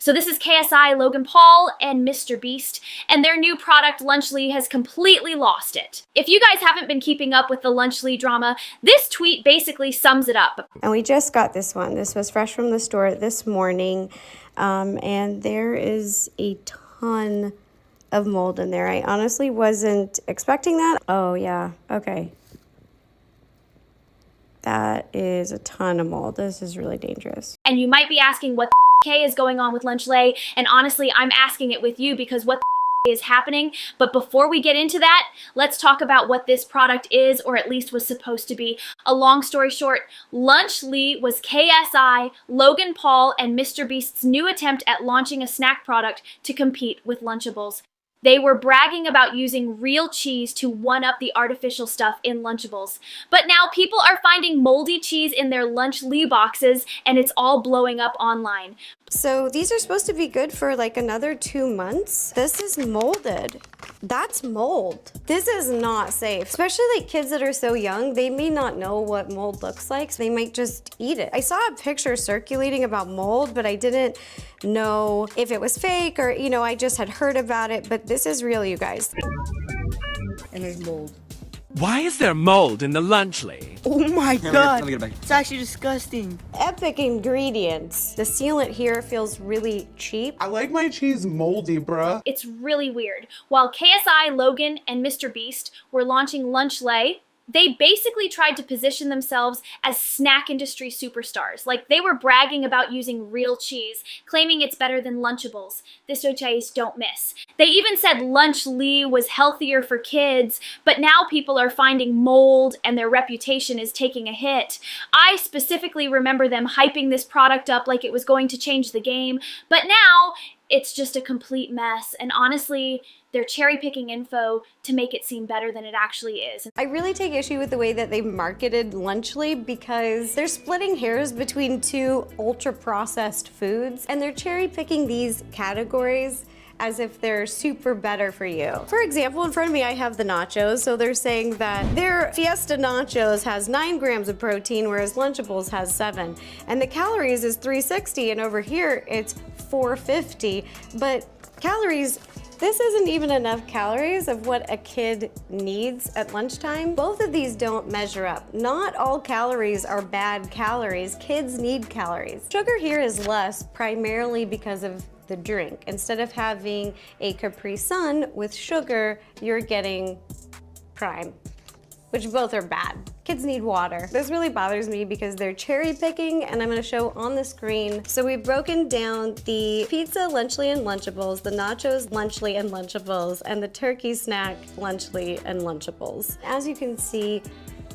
So this is KSI, Logan Paul, and Mr. Beast, and their new product, Lunchly, has completely lost it. If you guys haven't been keeping up with the Lunchly drama, this tweet basically sums it up. And we just got this one. This was fresh from the store this morning, and there is a ton of mold in there. I honestly wasn't expecting that. Oh yeah, okay. That is a ton of mold. This is really dangerous. And you might be asking what the is going on with Lunchly, and honestly, I'm asking it with you because what the is happening. But before we get into that, let's talk about what this product is, or at least was supposed to be. A long story short, Lunchly was KSI, Logan Paul, and Mr. Beast's new attempt at launching a snack product to compete with Lunchables. They were bragging about using real cheese to one-up the artificial stuff in Lunchables. But now people are finding moldy cheese in their Lunchly boxes, and it's all blowing up online. So these are supposed to be good for like another 2 months. This is molded. That's mold. This is not safe. Especially like kids that are so young, they may not know what mold looks like, so they might just eat it. I saw a picture circulating about mold, but I didn't know if it was fake or, you know, I just had heard about it, but this is real, you guys. And there's mold. Why is there mold in the Lunchly? Oh my god! Let me get it back. It's actually disgusting. Epic ingredients. The sealant here feels really cheap. I like my cheese moldy, bruh. It's really weird. While KSI, Logan, and Mr. Beast were launching Lunchly, they basically tried to position themselves as snack industry superstars. Like, they were bragging about using real cheese, claiming it's better than Lunchables. This OJs don't miss. They even said Lunchly was healthier for kids, but now people are finding mold and their reputation is taking a hit. I specifically remember them hyping this product up like it was going to change the game, but now it's just a complete mess, and honestly, they're cherry-picking info to make it seem better than it actually is. I really take issue with the way that they marketed Lunchly because they're splitting hairs between two ultra-processed foods, and they're cherry-picking these categories as if they're super better for you. For example, in front of me I have the nachos, so they're saying that their Fiesta Nachos has 9 grams of protein, whereas Lunchables has 7. And the calories is 360, and over here it's 450. But calories, this isn't even enough calories of what a kid needs at lunchtime. Both of these don't measure up. Not all calories are bad calories. Kids need calories. Sugar here is less, primarily because of the drink. Instead of having a Capri Sun with sugar, you're getting Prime, which both are bad. Kids need water. This really bothers me because they're cherry picking, and I'm gonna show on the screen. So we've broken down the pizza Lunchly and Lunchables, the nachos Lunchly and Lunchables, and the turkey snack Lunchly and Lunchables. As you can see,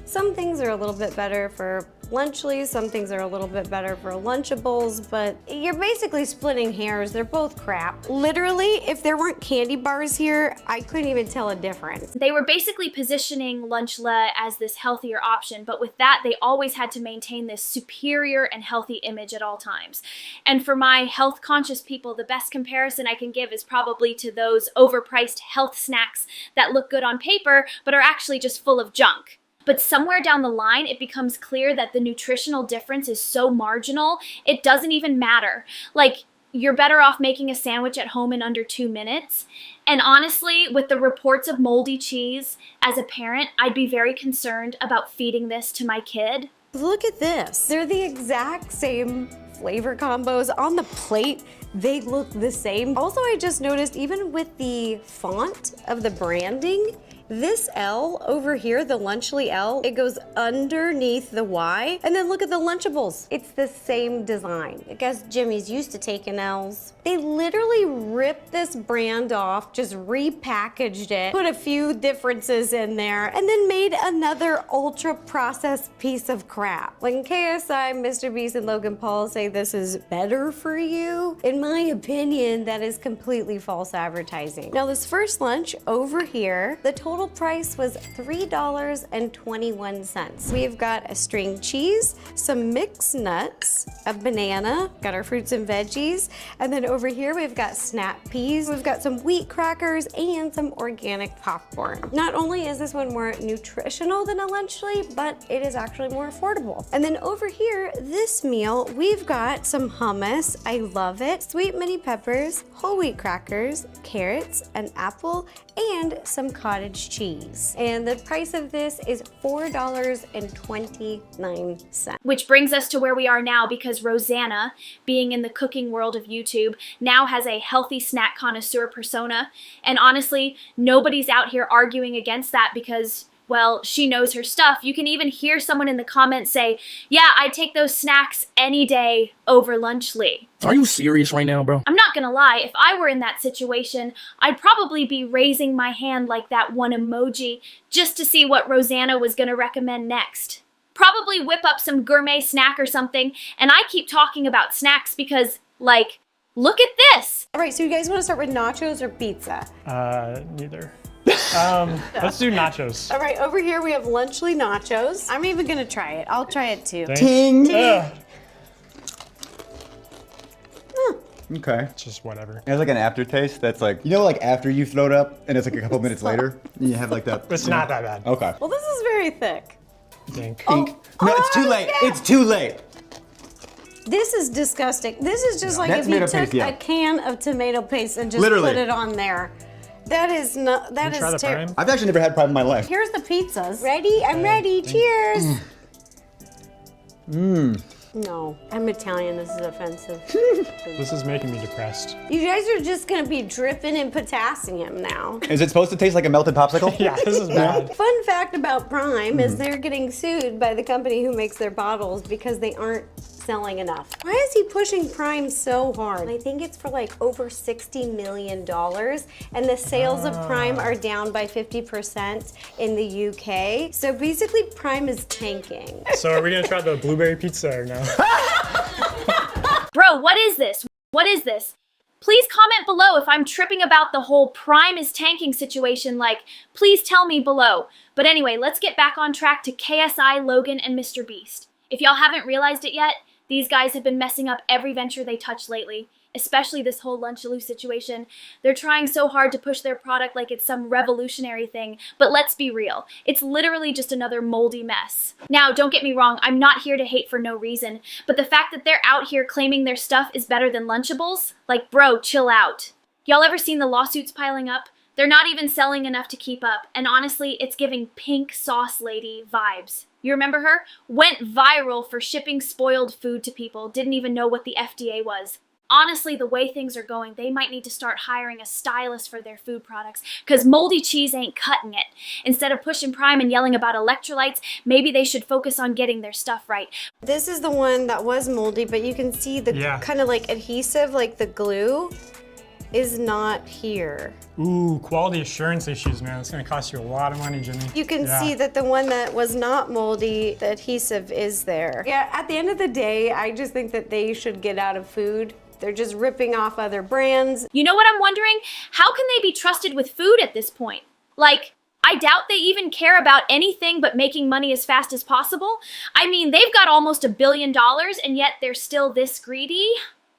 some things are a little bit better for Lunchly, some things are a little bit better for Lunchables, but you're basically splitting hairs. They're both crap. Literally, if there weren't candy bars here, I couldn't even tell a difference. They were basically positioning Lunchly as this healthier option, but with that, they always had to maintain this superior and healthy image at all times. And for my health-conscious people, the best comparison I can give is probably to those overpriced health snacks that look good on paper, but are actually just full of junk. But somewhere down the line, it becomes clear that the nutritional difference is so marginal, it doesn't even matter. Like, you're better off making a sandwich at home in under 2 minutes. And honestly, with the reports of moldy cheese, as a parent, I'd be very concerned about feeding this to my kid. Look at this. They're the exact same flavor combos on the plate. They look the same. Also, I just noticed even with the font of the branding, this L over here, the Lunchly L, it goes underneath the Y. And then look at the Lunchables. It's the same design. I guess Jimmy's used to taking L's. They literally ripped this brand off, just repackaged it, put a few differences in there, and then made another ultra processed piece of crap. When KSI, Mr. Beast, and Logan Paul say this is better for you, in my opinion, that is completely false advertising. Now this first lunch over here, the total total price was $3.21. We've got a string cheese, some mixed nuts, a banana, got our fruits and veggies, and then over here we've got snap peas, we've got some wheat crackers, and some organic popcorn. Not only is this one more nutritional than a Lunchly, but it is actually more affordable. And then over here, this meal, we've got some hummus, I love it, sweet mini peppers, whole wheat crackers, carrots, an apple, and some cottage cheese. And the price of this is $4.29. Which brings us to where we are now, because Rosanna, being in the cooking world of YouTube, now has a healthy snack connoisseur persona. And honestly, nobody's out here arguing against that because, well, she knows her stuff. You can even hear someone in the comments say, yeah, I'd take those snacks any day over Lunchly. Are you serious right now, bro? I'm not gonna lie, if I were in that situation, I'd probably be raising my hand like that one emoji just to see what Rosanna was gonna recommend next. Probably whip up some gourmet snack or something, and I keep talking about snacks because, like, look at this! All right, so you guys wanna start with nachos or pizza? Neither. Let's do nachos. All right, over here we have Lunchly nachos. I'm even gonna try it. I'll try it too. Ting. Okay. Just whatever. It has like an aftertaste that's like, you know, like after you throw it up and it's like a couple minutes later, and you have like that. It's not that bad. Okay. Well, this is very thick. Think. Pink. No, it's too late. yeah. It's too late. This is disgusting. This is just like That's if you tomato took paste, yeah. a can of tomato paste and just Literally. put it on there. That is not, that Try the is terrible. prime. I've actually never had prime in my life. Here's the pizzas. Ready? I'm ready. Cheers. No, I'm Italian. This is offensive. This is making me depressed. You guys are just gonna be dripping in potassium now. Is it supposed to taste like a melted popsicle? Yeah, this is bad. Fun fact about Prime is they're getting sued by the company who makes their bottles because they aren't selling enough. Why is he pushing Prime so hard? I think it's for like over $60 million, and the sales of Prime are down by 50% in the UK. So basically Prime is tanking. So are we gonna try the blueberry pizza or no? Bro, what is this? What is this? Please comment below if I'm tripping about the whole Prime is tanking situation, like, please tell me below. But anyway, let's get back on track to KSI, Logan, and Mr. Beast. If y'all haven't realized it yet, these guys have been messing up every venture they touch lately, especially this whole Lunchaloo situation. They're trying so hard to push their product like it's some revolutionary thing, but let's be real, it's literally just another moldy mess. Now, don't get me wrong, I'm not here to hate for no reason, but the fact that they're out here claiming their stuff is better than Lunchables, like, bro, chill out. Y'all ever seen the lawsuits piling up? They're not even selling enough to keep up, and honestly, it's giving Pink Sauce Lady vibes. You remember her? Went viral for shipping spoiled food to people, didn't even know what the FDA was. Honestly, the way things are going, they might need to start hiring a stylist for their food products, because moldy cheese ain't cutting it. Instead of pushing Prime and yelling about electrolytes, maybe they should focus on getting their stuff right. This is the one that was moldy, but you can see the kind of like adhesive, like the glue, is not here. Ooh, quality assurance issues, man. It's gonna cost you a lot of money, Jimmy. You can see that the one that was not moldy, the adhesive is there. Yeah, at the end of the day, I just think that they should get out of food. They're just ripping off other brands. You know what I'm wondering? How can they be trusted with food at this point? Like, I doubt they even care about anything but making money as fast as possible. I mean, they've got almost $1 billion and yet they're still this greedy.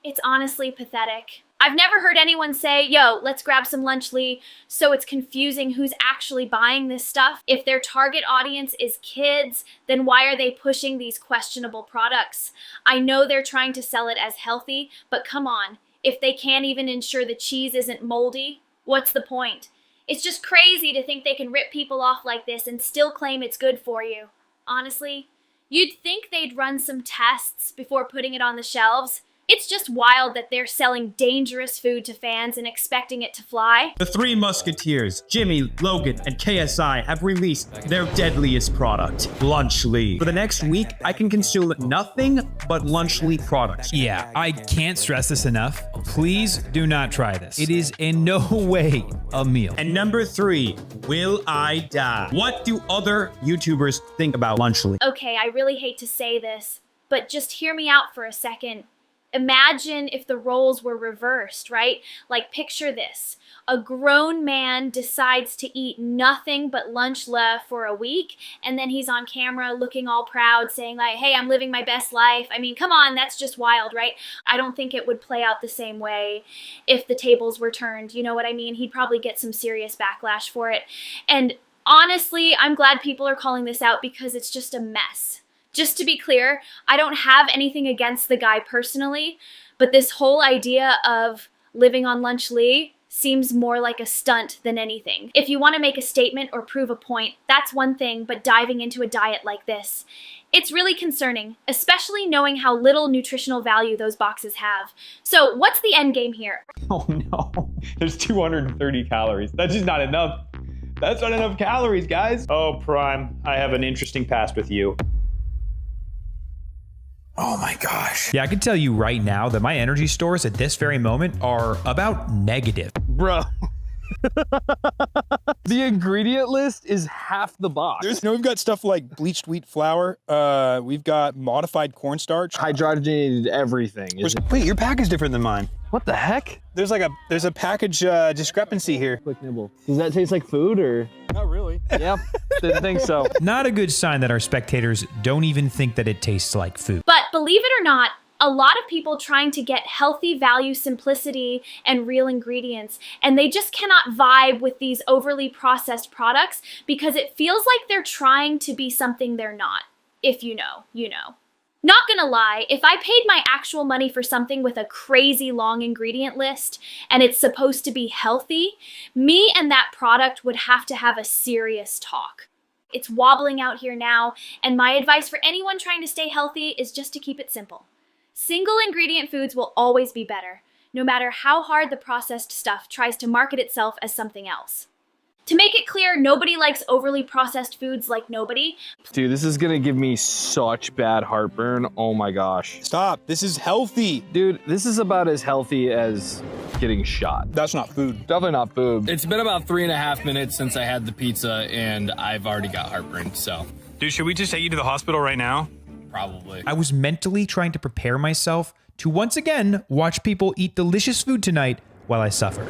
It's honestly pathetic. I've never heard anyone say, yo, let's grab some Lunchly, so it's confusing who's actually buying this stuff. If their target audience is kids, then why are they pushing these questionable products? I know they're trying to sell it as healthy, but come on, if they can't even ensure the cheese isn't moldy, what's the point? It's just crazy to think they can rip people off like this and still claim it's good for you. Honestly, you'd think they'd run some tests before putting it on the shelves. It's just wild that they're selling dangerous food to fans and expecting it to fly. The Three Musketeers, Jimmy, Logan, and KSI have released their deadliest product, Lunchly. For the next week, I can consume nothing but Lunchly products. Yeah, I can't stress this enough. Please do not try this. It is in no way a meal. And number 3, Will I Die? What do other YouTubers think about Lunchly? Okay, I really hate to say this, but just hear me out for a second. Imagine if the roles were reversed, right? Like, picture this. A grown man decides to eat nothing but lunch left for a week, and then he's on camera looking all proud saying like, hey, I'm living my best life. I mean, come on, that's just wild, right? I don't think it would play out the same way if the tables were turned. You know what I mean? He'd probably get some serious backlash for it. And honestly, I'm glad people are calling this out because it's just a mess. Just to be clear, I don't have anything against the guy personally, but this whole idea of living on lunch Lee seems more like a stunt than anything. If you want to make a statement or prove a point, that's one thing, but diving into a diet like this, it's really concerning, especially knowing how little nutritional value those boxes have. So what's the end game here? Oh no, there's 230 calories. That's just not enough. That's not enough calories, guys. Oh, Prime, I have an interesting past with you. Oh my gosh. Yeah, I can tell you right now that my energy stores at this very moment are about negative. Bro. The ingredient list is half the box. We've got stuff like bleached wheat flour. We've got modified cornstarch. Hydrogenated everything. Wait, your pack is different than mine. What the heck? There's a package discrepancy here. Quick nibble. Does that taste like food or? Not really. Yep, didn't think so. Not a good sign that our spectators don't even think that it tastes like food. But believe it or not, a lot of people trying to get healthy value simplicity and real ingredients, and they just cannot vibe with these overly processed products because it feels like they're trying to be something they're not. If you know, you know. Not gonna lie, if I paid my actual money for something with a crazy long ingredient list and it's supposed to be healthy, me and that product would have to have a serious talk. It's wobbling out here now, and my advice for anyone trying to stay healthy is just to keep it simple. Single ingredient foods will always be better, no matter how hard the processed stuff tries to market itself as something else. To make it clear, nobody likes overly processed foods like nobody. Dude, this is gonna give me such bad heartburn. Oh my gosh. Stop, this is healthy. Dude, this is about as healthy as getting shot. That's not food. Definitely not food. It's been about 3.5 minutes since I had the pizza and I've already got heartburn, so. Dude, should we just take you to the hospital right now? Probably. I was mentally trying to prepare myself to once again watch people eat delicious food tonight while I suffer.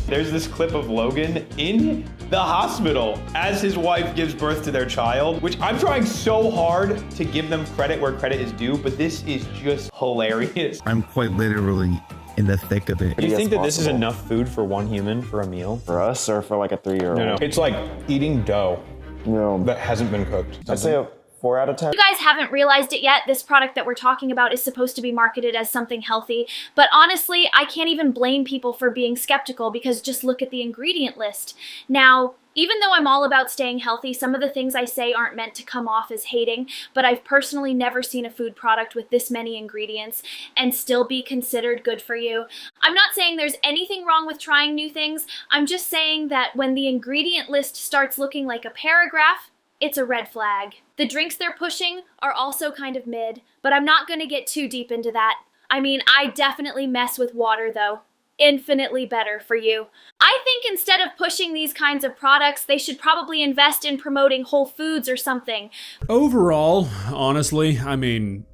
There's this clip of Logan in the hospital as his wife gives birth to their child, which I'm trying so hard to give them credit where credit is due, but this is just hilarious. I'm quite literally in the thick of it. Do you think that this is enough food for one human for a meal? For us or for like a 3-year-old? No. It's like eating dough that hasn't been cooked. I'd say a 4 out of 10. You guys haven't realized it yet, this product that we're talking about is supposed to be marketed as something healthy, but honestly, I can't even blame people for being skeptical because just look at the ingredient list. Now, even though I'm all about staying healthy, some of the things I say aren't meant to come off as hating, but I've personally never seen a food product with this many ingredients and still be considered good for you. I'm not saying there's anything wrong with trying new things, I'm just saying that when the ingredient list starts looking like a paragraph, it's a red flag. The drinks they're pushing are also kind of mid, but I'm not going to get too deep into that. I mean, I definitely mess with water though. Infinitely better for you. I think instead of pushing these kinds of products, they should probably invest in promoting Whole Foods or something. Overall, honestly, I mean,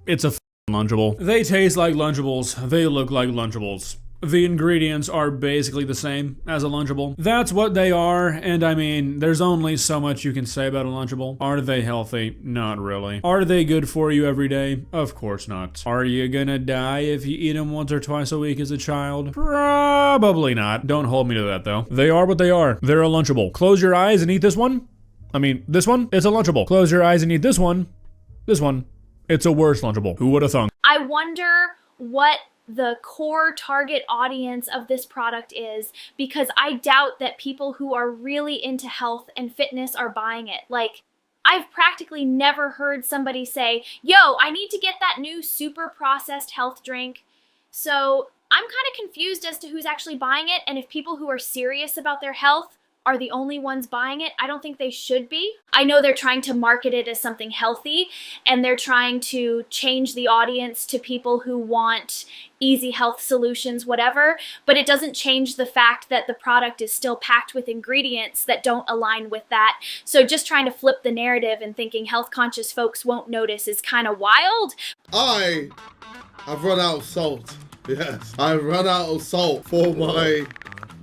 it's a Lunchable. They taste like Lunchables. They look like Lunchables. The ingredients are basically the same as a Lunchable. That's what they are, and I mean, there's only so much you can say about a Lunchable. Are they healthy? Not really. Are they good for you every day? Of course not. Are you gonna die if you eat them once or twice a week as a child? Probably not. Don't hold me to that though. They are what they are. They're a Lunchable. Close your eyes and eat this one. I mean, this one, it's a Lunchable. Close your eyes and eat this one. This one, it's a worse Lunchable. Who would have thunk? I wonder what the core target audience of this product is, because I doubt that people who are really into health and fitness are buying it. Like, I've practically never heard somebody say, yo, I need to get that new super processed health drink. So I'm kind of confused as to who's actually buying it and if people who are serious about their health are the only ones buying it. I don't think they should be. I know they're trying to market it as something healthy, and they're trying to change the audience to people who want easy health solutions, whatever, but it doesn't change the fact that the product is still packed with ingredients that don't align with that. So just trying to flip the narrative and thinking health conscious folks won't notice is kind of wild. I've run out of salt. Yes, I've run out of salt for my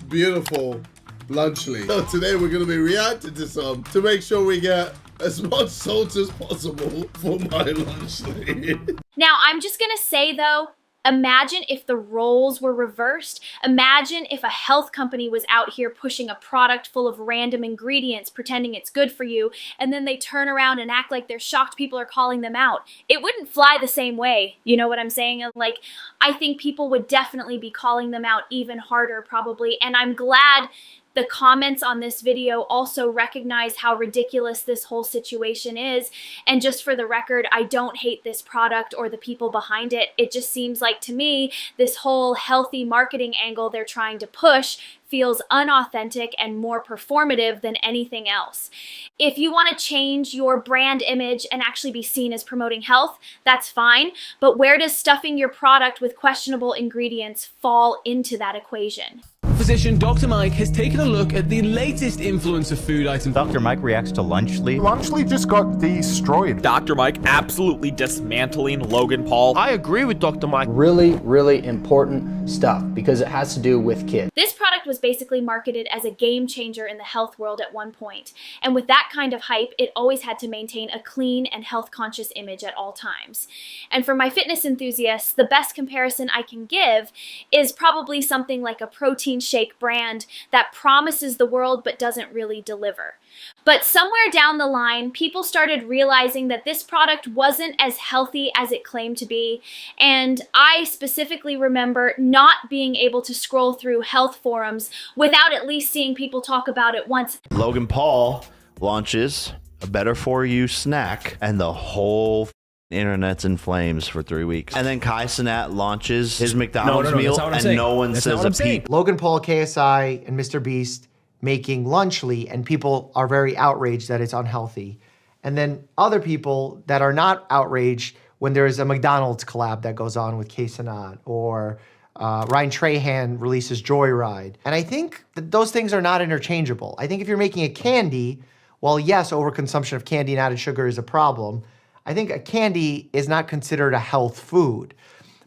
beautiful lunchly. So today we're going to be reacting to some to make sure we get as much salt as possible for my lunchly. Now, I'm just going to say though, imagine if the roles were reversed. Imagine if a health company was out here pushing a product full of random ingredients, pretending it's good for you, and then they turn around and act like they're shocked people are calling them out. It wouldn't fly the same way. You know what I'm saying? Like, I think people would definitely be calling them out even harder probably, and I'm glad the comments on this video also recognize how ridiculous this whole situation is. And just for the record, I don't hate this product or the people behind it. It just seems like to me, this whole healthy marketing angle they're trying to push feels unauthentic and more performative than anything else. If you want to change your brand image and actually be seen as promoting health, that's fine. But where does stuffing your product with questionable ingredients fall into that equation? Physician Dr. Mike has taken a look at the latest influencer food item. Dr. Mike reacts to Lunchly. Lunchly just got destroyed. Dr. Mike absolutely dismantling Logan Paul. I agree with Dr. Mike. Really, really important stuff because it has to do with kids. This product was basically marketed as a game changer in the health world at one point. And with that kind of hype, it always had to maintain a clean and health conscious image at all times. And for my fitness enthusiasts, the best comparison I can give is probably something like a protein shake brand that promises the world but doesn't really deliver. But somewhere down the line, people started realizing that this product wasn't as healthy as it claimed to be, and I specifically remember not being able to scroll through health forums without at least seeing people talk about it once. Logan Paul launches a better for you snack, and the whole internet's in flames for 3 weeks. And then Kai Cenat launches his McDonald's meal, and no one says a peep. Logan Paul, KSI, and Mr. Beast making Lunchly, and people are very outraged that it's unhealthy. And then other people that are not outraged when there's a McDonald's collab that goes on with KSI, or Ryan Trahan releases Joyride. And I think that those things are not interchangeable. I think if you're making a candy, while yes, overconsumption of candy and added sugar is a problem, I think a candy is not considered a health food.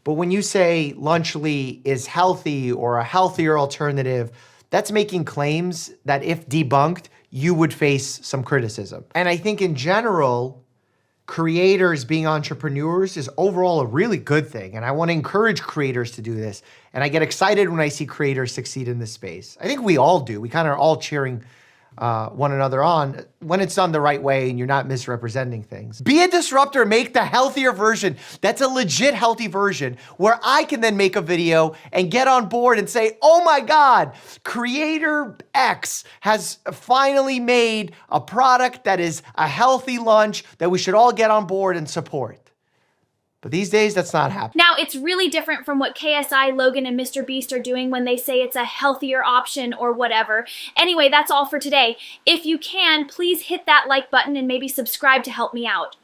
But when you say Lunchly is healthy or a healthier alternative, that's making claims that if debunked, you would face some criticism. And I think in general, creators being entrepreneurs is overall a really good thing. And I want to encourage creators to do this. And I get excited when I see creators succeed in this space. I think we all do. We kind of are all cheering one another on when it's done the right way and you're not misrepresenting things. Be a disruptor, make the healthier version. That's a legit healthy version where I can then make a video and get on board and say, oh my God, creator X has finally made a product that is a healthy lunch that we should all get on board and support. But these days, that's not happening. Now, it's really different from what KSI, Logan, and Mr. Beast are doing when they say it's a healthier option or whatever. Anyway, that's all for today. If you can, please hit that like button and maybe subscribe to help me out.